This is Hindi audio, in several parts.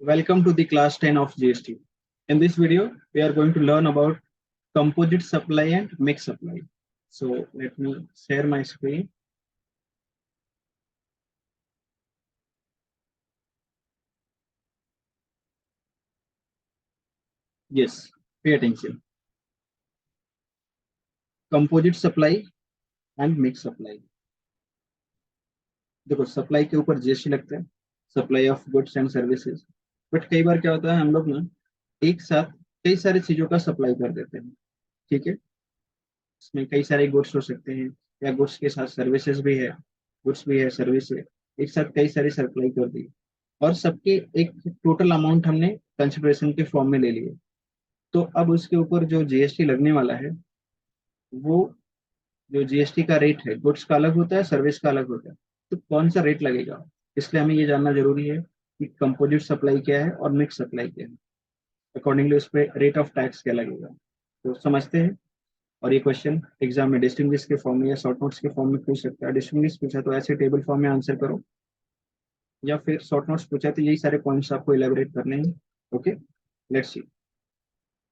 Welcome to the class 10 of GST. In this video, we are going to learn about composite supply and mixed supply. So let me share my screen. Yes, pay attention. Composite supply and mixed supply. देखो सप्लाई के ऊपर जीएसटी लगता है, supply of goods and services. But कई बार क्या होता है, हम लोग ना एक साथ कई सारी चीजों का सप्लाई कर देते हैं। ठीक है, इसमें कई सारे गुड्स हो सकते हैं या गुड्स के साथ सर्विसेज भी है, गुड्स भी है, सर्विस है, एक साथ कई सारी सप्लाई कर दी और सबके एक टोटल अमाउंट हमने कंसिडरेशन के फॉर्म में ले लिए। तो अब उसके ऊपर जो जीएसटी लगने वाला है, वो जो जीएसटी का रेट है, गुड्स का अलग होता है, सर्विस का अलग होता है। तो कौन सा रेट लगेगा, इसलिए हमें ये जानना जरूरी है कि कंपोजिट सप्लाई क्या है और मिक्स सप्लाई क्या है। अकॉर्डिंगली उस पर रेट ऑफ टैक्स क्या लगेगा, तो समझते हैं। और ये क्वेश्चन एग्जाम में डिस्टिंग्विश के फॉर्म में या शॉर्ट नोट्स के फॉर्म में पूछ सकता है। डिस्टिंग्विश पूछा तो ऐसे टेबल फॉर्म में आंसर करो, या फिर शॉर्ट नोट्स पूछा तो यही सारे पॉइंट्स आपको इलेबोरेट करने हैं। Okay, let's see.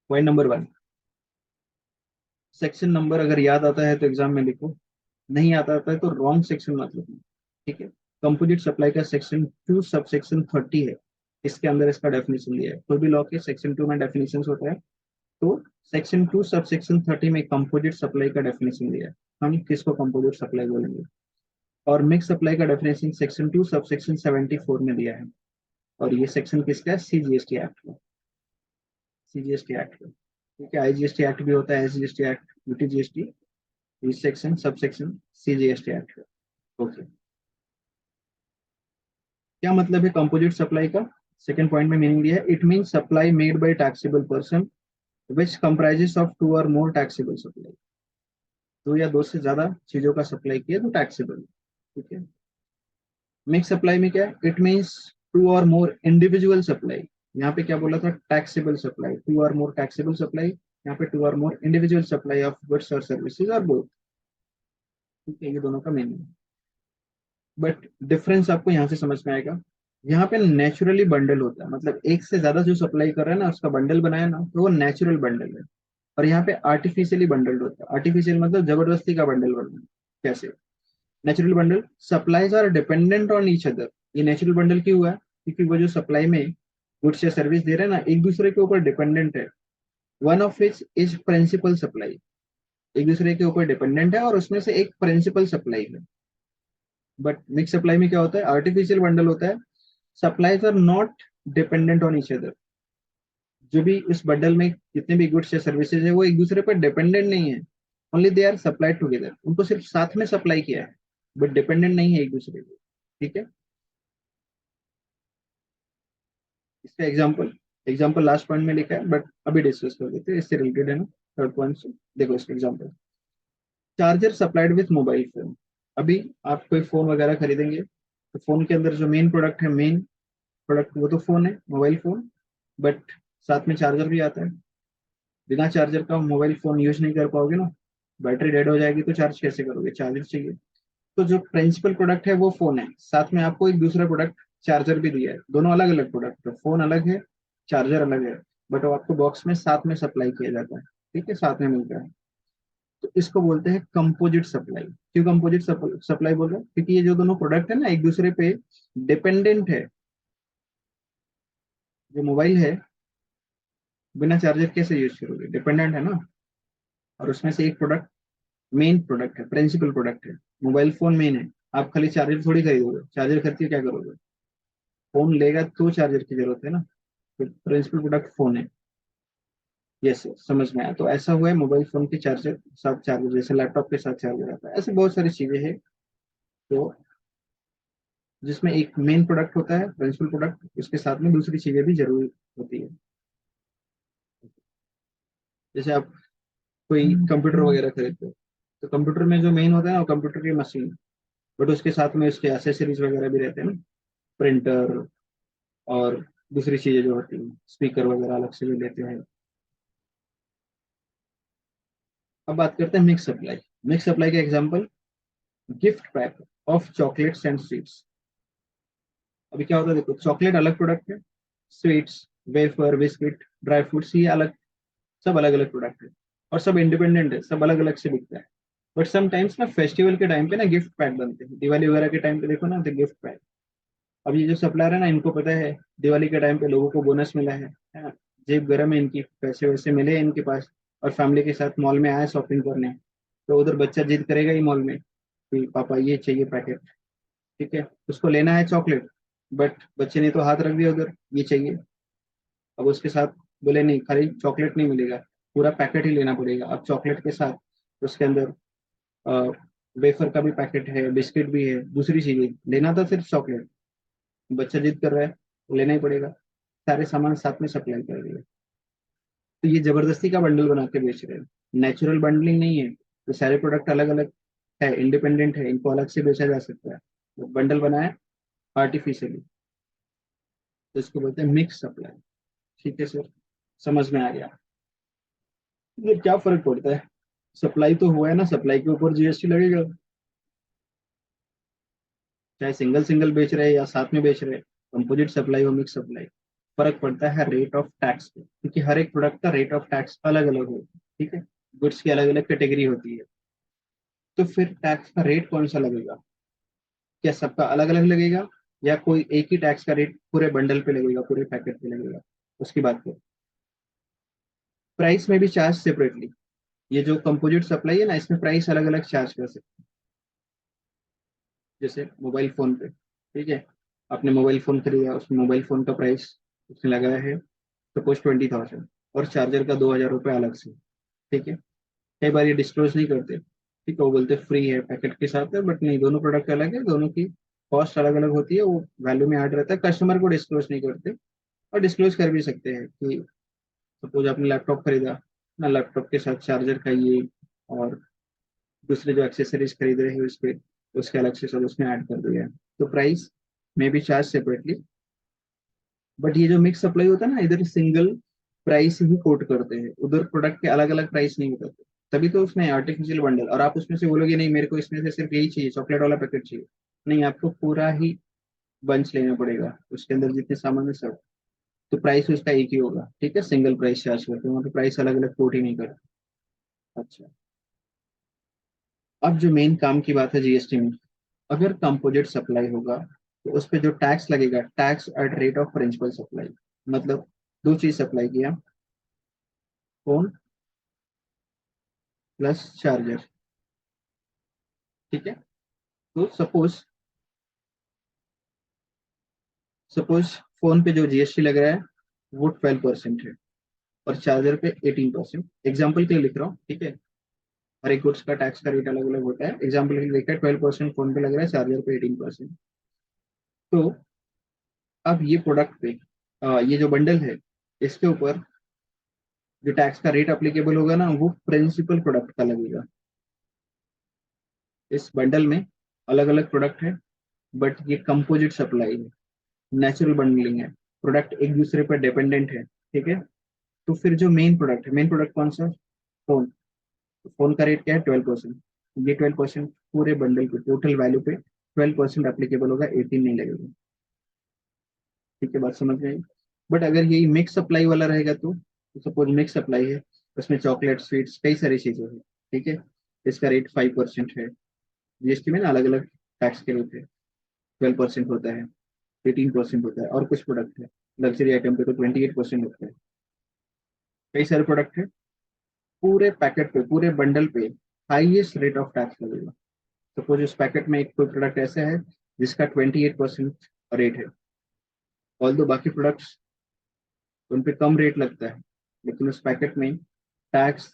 Point number 1, section number अगर याद आता है तो एग्जाम में लिखो, नहीं आता है तो रॉन्ग सेक्शन मत लिखना। ठीक है, कंपोजिट सप्लाई का सेक्शन 2 सब सेक्शन 30 है, इसके अंदर इसका डेफिनेशन दिया है। कोई भी लॉ के सेक्शन 2 में डेफिनेशन होता है, तो सेक्शन 2 सब सेक्शन 30 में कंपोजिट सप्लाई का डेफिनेशन दिया है। हम किसको कंपोजिट सप्लाई बोलेंगे। और मिक्स सप्लाई का डेफिनेशन सेक्शन 2 सब सेक्शन 74 में दिया है। और ये सेक्शन किसका है, सीजीएसटी एक्ट का, सीजीएसटी एक्ट का। ठीक है, आईजीएसटी एक्ट भी होता है, एसजीएसटी एक्ट, यूटीजीएसटी, इस section sub section CGST act का। ओके, क्या मतलब है कंपोजिट सप्लाई का। सेकंड पॉइंट में मीनिंग दिया है, it mean supply made by taxable person which comprises of 2 और मोर टैक्सेबल सप्लाई। 2 या 2 से ज्यादा चीजों का सप्लाई किया तो टैक्सेबल। ठीक है, मिक्स सप्लाई में क्या है, इट मीन्स 2 और मोर इंडिविजुअल सप्लाई। यहाँ पे क्या बोला था, टैक्सेबल सप्लाई, 2 और मोर टैक्सेबल सप्लाई, यहाँ पे 2 और more individual supply of goods और सर्विसेज और बोथ। ठीक है, ये दोनों का मीनिंग। बट डिफरेंस आपको यहाँ से समझ में आएगा। यहाँ पे नेचुरली बंडल होता है, मतलब एक से ज्यादा जो सप्लाई कर रहा है ना, उसका बंडल बनाया ना, तो वो नेचुरल बंडल है। और यहाँ पे आर्टिफिशियली बंडल्ड होता है। आर्टिफिशियल मतलब जबरदस्ती का बंडल बनना। कैसे, natural bundle supplies are dependent on each other. ये नेचुरल बंडल क्यों हुआ है, क्योंकि वो जो सप्लाई में गुड्स या सर्विस दे रहे हैं ना, एक दूसरे के ऊपर डिपेंडेंट है। One of which is principal supply, एक दूसरे के ऊपर डिपेंडेंट है और उसमें से एक प्रिंसिपल सप्लाई है। बट मिक्स सप्लाई में क्या होता है, आर्टिफिशियल बंडल होता है। Supplies are not dependent on each other. जो भी इस बंडल में जितने भी गुड्स या सर्विसेज है, वो एक दूसरे पर डिपेंडेंट नहीं है। Only they are supplied together, उनको सिर्फ साथ में सप्लाई किया है, बट डिपेंडेंट नहीं है एक दूसरे पे। ठीक है, इसका एग्जांपल, एग्जांपल लास्ट पॉइंट में लिखा है, बट अभी डिस्कस कर देते हैं, इससे रिलेटेड है ना, थर्ड पॉइंट से। देखो इसका example, charger supplied with mobile phone. अभी आप कोई फोन वगैरह खरीदेंगे, तो फोन के अंदर जो मेन प्रोडक्ट है, मेन प्रोडक्ट वो तो फोन है, मोबाइल फोन। बट साथ में चार्जर भी आता है। बिना चार्जर का मोबाइल फोन यूज नहीं कर पाओगे ना, बैटरी डेड हो जाएगी तो चार्ज कैसे करोगे, चार्जर चाहिए। तो जो प्रिंसिपल प्रोडक्ट है वो फोन है, साथ में आपको एक दूसरा प्रोडक्ट चार्जर भी दिया है। दोनों अलग अलग प्रोडक्ट है, फोन अलग है, चार्जर अलग है, बट वो आपको बॉक्स में साथ में सप्लाई किया जाता है। ठीक है, साथ में मिलता है। तो इसको बोलते हैं कंपोजिट सप्लाई। क्यों कंपोजिट सप्लाई बोल रहे हैं, क्योंकि ये जो दोनों प्रोडक्ट है ना, एक दूसरे पे डिपेंडेंट है। जो मोबाइल है, बिना चार्जर कैसे यूज करोगे, डिपेंडेंट है ना। और उसमें से एक प्रोडक्ट मेन प्रोडक्ट है, प्रिंसिपल प्रोडक्ट है। मोबाइल फोन मेन है, आप खाली चार्जर थोड़ी खरीदोगे, चार्जर खरीद के क्या करोगे, फोन लेगा तो चार्जर की जरूरत है ना। तो प्रिंसिपल प्रोडक्ट फोन है। यस, समझ में आया। तो ऐसा हुआ है, मोबाइल फोन के चार्जर साथ चार्जर, जैसे लैपटॉप के साथ चार्जर आता है, ऐसे बहुत सारी चीजें हैं। तो जिसमें एक मेन प्रोडक्ट होता है, प्रिंसिपल प्रोडक्ट, उसके साथ में दूसरी चीजें भी जरूरी होती है। जैसे आप कोई कंप्यूटर वगैरह खरीदते हो, तो कंप्यूटर में जो मेन होता है ना, वो कंप्यूटर की मशीन, बट उसके साथ में उसके एसेसरीज वगैरह भी रहते हैं ना, प्रिंटर और दूसरी चीजें जो होती हैं, स्पीकर वगैरह अलग से भी लेते हैं। अब बात करते हैं मिक्स सप्लाई। मिक्स सप्लाई का example, gift pack of chocolates and sweets. अभी क्या होता है, देखो चॉकलेट अलग प्रोडक्ट है, sweets, wafer, biscuit, dry fruits, ये अलग, सब अलग अलग प्रोडक्ट है और सब इंडिपेंडेंट है, सब अलग अलग से बिकता है। बट समटाइम्स ना फेस्टिवल के टाइम पे ना गिफ्ट पैक बनते हैं, दिवाली वगैरह के टाइम पे देखो ना तो गिफ्ट पैक। अब ये जो सप्लायर है ना, इनको पता है दिवाली के टाइम पे लोगों को बोनस मिला है ना, जेब गर्म है इनकी, पैसे वैसे मिले हैं इनके पास, और फैमिली के साथ मॉल में आए शॉपिंग करने, तो उधर बच्चा जिद करेगा ही मॉल में कि पापा ये चाहिए पैकेट, ठीक है, उसको लेना है चॉकलेट, बट बच्चे ने तो हाथ रख दिया उधर, ये चाहिए। अब उसके साथ बोले नहीं, खाली चॉकलेट नहीं मिलेगा, पूरा पैकेट ही लेना पड़ेगा। अब चॉकलेट के साथ उसके अंदर वेफर का भी पैकेट है, बिस्किट भी है, दूसरी चीजें, लेना था सिर्फ चॉकलेट, बच्चा जिद कर रहा है तो लेना ही पड़ेगा, सारे सामान साथ में सप्लाई कर दिया। तो ये जबरदस्ती का बंडल बना के बेच रहे हैं, नेचुरल बंडलिंग नहीं है। तो सारे प्रोडक्ट अलग अलग है, इंडिपेंडेंट है, इनको अलग से बेचा जा सकता है, तो बंडल बनाया आर्टिफिशियली, तो इसको बोलते हैं मिक्स सप्लाई। ठीक है सर, समझ में आ गया। ये क्या फर्क पड़ता है, सप्लाई तो हुआ है ना, सप्लाई के ऊपर जीएसटी लगेगा, चाहे सिंगल सिंगल बेच रहे हैं या साथ में बेच रहे हैं, कंपोजिट सप्लाई और मिक्स सप्लाई। फर्क पड़ता है रेट ऑफ टैक्स पे, क्योंकि हर एक प्रोडक्ट का रेट ऑफ टैक्स अलग अलग होता है, ठीक है, गुड्स की अलग अलग कैटेगरी होती है। तो फिर टैक्स का रेट कौन सा लगेगा, क्या सबका अलग अलग लगेगा, या कोई एक ही टैक्स का रेट पूरे बंडल पे लगेगा, पूरे पैकेट पे लगेगा, उसकी बात करें। प्राइस में भी चार्ज सेपरेटली, ये जो कंपोजिट सप्लाई है ना, इसमें प्राइस अलग अलग चार्ज कर सकते हैं। जैसे मोबाइल फोन पे, ठीक है, आपने मोबाइल फोन खरीदा, उसमें मोबाइल फोन का प्राइस उसने लगाया है सपोज 20,000, और चार्जर का 2,000 रुपये अलग से, ठीक है। कई बार ये डिस्क्लोज नहीं करते, ठीक है, वो बोलते फ्री है पैकेट के साथ है, बट नहीं, दोनों प्रोडक्ट अलग है, दोनों की कॉस्ट अलग अलग होती है, वो वैल्यू में ऐड रहता है, कस्टमर को डिस्क्लोज नहीं करते। और डिस्क्लोज कर भी सकते हैं कि सपोज आपने लैपटॉप खरीदा ना, लैपटॉप के साथ चार्जर का ये, और दूसरे जो एक्सेसरीज खरीद रहे हैं उसके, उसके अलग से सब उसमें ऐड कर दिया है, तो प्राइस में भी चार्ज सेपरेटली। बट ये जो मिक्स सप्लाई होता है ना, इधर सिंगल प्राइस ही कोट करते हैं, उधर प्रोडक्ट के अलग अलग प्राइस नहीं बताते। तभी तो उसमें आर्टिफिशियल बंडल, और आप उसमें से बोलोगे नहीं मेरे को इसमें से सिर्फ यही चाहिए, चॉकलेट वाला पैकेट चाहिए, नहीं, आपको पूरा ही बंच लेना पड़ेगा, उसके अंदर जितने सामान है सब। तो प्राइस उसका एक ही होगा, ठीक है, सिंगल प्राइस चार्ज करते हैं, वहाँ पे प्राइस अलग अलग कोट ही नहीं करते। अच्छा, अब जो मेन काम की बात है जीएसटी में, अगर कंपोजिट सप्लाई होगा तो उस पे जो टैक्स लगेगा, tax at rate of principal supply, मतलब दो चीज सप्लाई किया, फोन प्लस चार्जर, ठीक है। तो सपोज सपोज फोन पे जो जीएसटी लग रहा है वो 12% है, और चार्जर पे 18%, एग्जाम्पल के लिए लिख रहा हूँ, ठीक है, हर एक गुड्स का टैक्स का रेट अलग अलग होता है, एग्जाम्पल के लिए लिखा है 12% फोन पे लग रहा है, चार्जर पे 18%। तो अब ये प्रोडक्ट पे ये जो बंडल है, इसके ऊपर जो टैक्स का रेट अप्लीकेबल होगा ना, वो प्रिंसिपल प्रोडक्ट का लगेगा। इस बंडल में अलग अलग प्रोडक्ट है, बट ये कंपोजिट सप्लाई है, नेचुरल बंडलिंग है, प्रोडक्ट एक दूसरे पर डिपेंडेंट है, ठीक है। तो फिर जो मेन प्रोडक्ट है, मेन प्रोडक्ट कौन सा, फोन, तो फोन का रेट क्या है, 12%, ये 12% पूरे बंडल पे, टोटल वैल्यू पे 12% अप्लीकेबल होगा, 18 नहीं लगेगा। ठीक है, बात समझ में आई। बट अगर यही मिक्स सप्लाई वाला रहेगा तो सपोज मिक्स सप्लाई है, उसमें चॉकलेट, स्वीट्स, कई सारी चीजें हैं, ठीक है, इसका रेट 5% है, जीएसटी में ना अलग अलग टैक्स के रेट है, 12% होता है, 18% होता है, और कुछ प्रोडक्ट है लग्जरी आइटम पे तो 28% होता है, कई सारे प्रोडक्ट है, पूरे पैकेट पे, पूरे बंडल पे हाईएस्ट रेट ऑफ टैक्स लगेगा। सपोज उस पैकेट में एक कोई प्रोडक्ट ऐसा है जिसका 28% रेट है, ऑल दो बाकी प्रोडक्ट्स उन पे कम रेट लगता है, लेकिन उस पैकेट में tax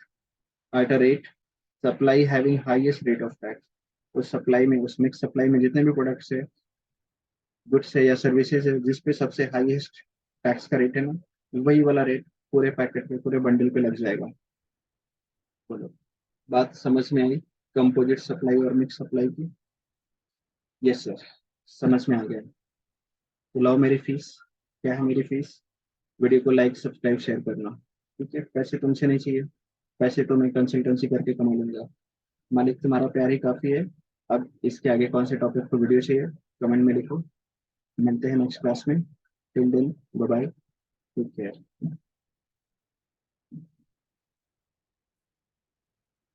at a rate, supply having highest rate of tax, उस सप्लाई में, उस मिक्स सप्लाई में जितने भी प्रोडक्ट्स है, गुड्स है या सर्विसेज है, जिस पे सबसे हाईएस्ट टैक्स का रेट है ना, वही वाला रेट पूरे पैकेट पे, पूरे बंडल पे लग जाएगा। बोलो, बात समझ में आई कंपोजिट सप्लाई और मिक्स सप्लाई की? यस सर, समझ में आ गया। तो लाओ मेरी फीस, क्या है मेरी फीस, वीडियो को लाइक सब्सक्राइब शेयर करना, ठीक है, पैसे तुमसे नहीं चाहिए, पैसे तो मैं कंसल्टेंसी करके कमा लूंगा, मालिक तुम्हारा प्यार ही काफी है। अब इसके आगे कौन से टॉपिक पर वीडियो चाहिए, कमेंट में लिखो, मिलते हैं नेक्स्ट क्लास में, टिल देन बाय बाय। ठीक है।